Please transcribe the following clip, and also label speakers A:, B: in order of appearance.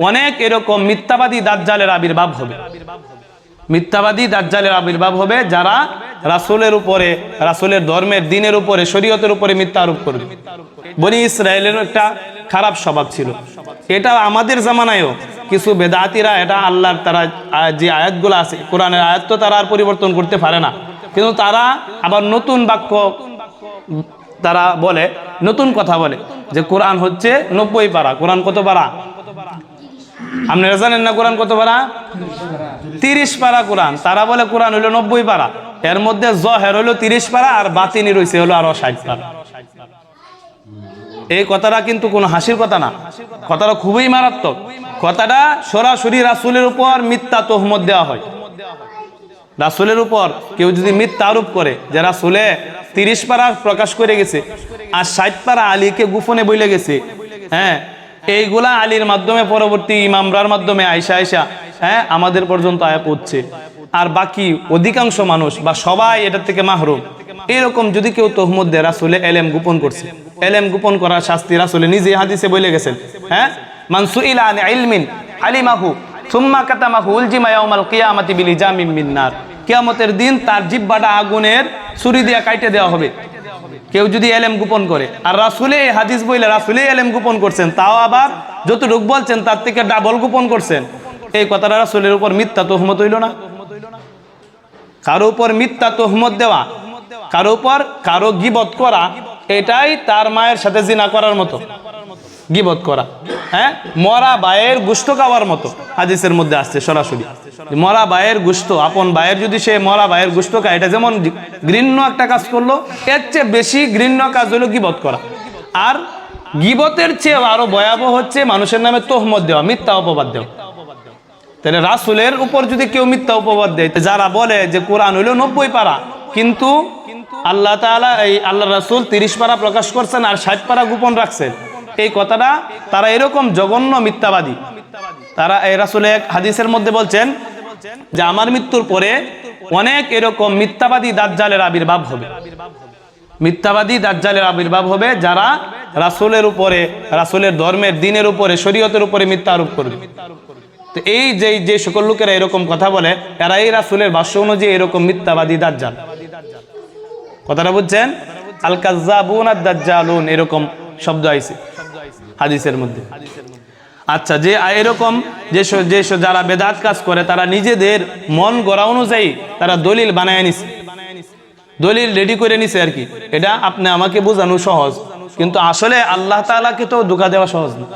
A: অনেক এরকম মিথ্যাবাদী দাজ্জালের আবির্ভাব হবে। মিথ্যাবাদী দাজ্জালের আবির্ভাব হবে যারা রাসূলের উপরে, রাসূলের ধর্মের, দ্বীনের উপরে, শরীয়তের উপরে মিথ্যা আরোপ করবে। বনি ইসরায়েলের একটা খারাপ স্বভাব ছিল। এটা আমাদের জামানায়ও কিছু বেদাতিরা, এটা আল্লাহর তারা যে আয়াতগুলো আছে কোরআনের আয়াত তো তারা আর পরিবর্তন করতে পারে না, কিন্তু তারা আবার নতুন বাক্য তারা বলে, নতুন কথা বলে যে কোরআন হচ্ছে 90 পারা। কোরআন কত পারা আপনারা জানেন না? কোরআন কত পারা? 30 পারা কোরআন। তারা বলে কোরআন হলো 90 পারা, এর মধ্যে জহের হলো 30 পারা আর বাতিনি রয়েছে হলো আরো 60 পারা। এই কথাটা কিন্তু কোনো হাসির কথা না, কথাটা খুবই মারাত্মক। কথাটা সরাসরি রাসূলের উপর মিথ্যা তহমত দেওয়া হয়। রাসূলের উপর কেউ যদি মিথ্যা আরোপ করে যে রাসূলে 30 পারা প্রকাশ করে গেছে আর 60 পারা আলীকে গোপনে বলে গেছে, হ্যাঁ, এইগুলা আলীর মাধ্যমে পরবর্তী ইমামরার মাধ্যমে আয়সা হ্যাঁ আমাদের পর্যন্ত আয়া পৌঁছছে, আর বাকি অধিকাংশ মানুষ বা সবাই এটার থেকে মাহরুম। এরকম যদি কেউ তহমত দেয় রাসূলে এলেম গোপন করছে, এলেম গোপন করার শাস্তি রাসূলে নিজে হাদিসে বলে গেছেন। হ্যাঁ, মান সুইলা আন ইলমিন আলিমাহু সুম্মা কাতামাহু উলজিমা ইয়াউমাল কিয়ামাতি বিলিজামিন মিন নার। কিয়ামতের দিন তার জিহ্বাটা আগুনের ছুরি দিয়ে কাটে দেওয়া হবে কেউ যদি এলেম গোপন করে। আর রাসূলে এই হাদিস বইলে রাসূলে এলেম গোপন করছেন, তাও আবার যতটুকু বলছেন তার থেকে ডাবল গোপন করছেন। এই কথাটা রাসূলের উপর মিথ্যা তহমত হইল না? কারো উপর মিথ্যা তহমত দেওয়া, কারো উপর কারো গীবত করা, এটাই তার মায়ের সাথে জিনা করার মতো। গীবত করা, হ্যাঁ, মরা ভাইয়ের গোশত খাওয়ার মতো। হাদিসের মধ্যে আসছে সরাসরি, মরা ভাইয়ের গোশত, আপন ভাইয়ের যদি সে মরা ভাইয়ের গোশত খায়, এটা যেমন ঘৃণ্য একটা কাজ করলো, এর চেয়ে বেশি ঘৃণ্য কাজ হলো গীবত করা। আর গীবতের চেয়ে আরো ভয়াবহ হচ্ছে মানুষের নামে তহমত দেওয়া, মিথ্যা অপবাদ দেওয়া। তাহলে রাসূলের উপর যদি কেউ মিথ্যা অপবাদ দেয়, যারা বলে যে কোরআন হইলো 90 পারা, কিন্তু আল্লাহ তাআলা এই আল্লাহ রাসূল 30 পারা প্রকাশ করছেন আর 60 পারা গোপন রাখছেন, এই কথাটা তারা এরকম জঘন্য মিথ্যাবাদী। তারা এই রাসূল এক হাদিসের মধ্যে বলছেন যে আমার মৃত্যুর পরে অনেক এরকম মিথ্যাবাদী দাজ্জালের আবির্ভাব হবে। মিথ্যাবাদী দাজ্জালের আবির্ভাব হবে যারা রাসূলের উপরে, রাসূলের ধর্মের, দ্বীনের উপরে, শরীয়তের উপরে মিথ্যা আরোপ করবে। তো এই যে সকল লোকেরা এরকম কথা বলে, এরাই রাসূলের ভাষ্য অনুযায়ী এরকম মিথ্যাবাদী দাজ্জাল। কথাটা বুঝছেন? আল কাজ্জাবুন আদ দাজ্জালুন, এরকম শব্দ আইছে হাদিসের মধ্যে। আচ্ছা, যে এরকম যে যারা বেদাত কাজ করে, তারা নিজেদের মন গড়া অনুযায়ী তারা দলিল বানায় নিছে, দলিল রেডি করে নিছে আর কি। এটা আপনি আমাকে বোঝানো সহজ, কিন্তু আসলে আল্লাহ তাআলাকে তো ধোঁকা দেওয়া সহজ না।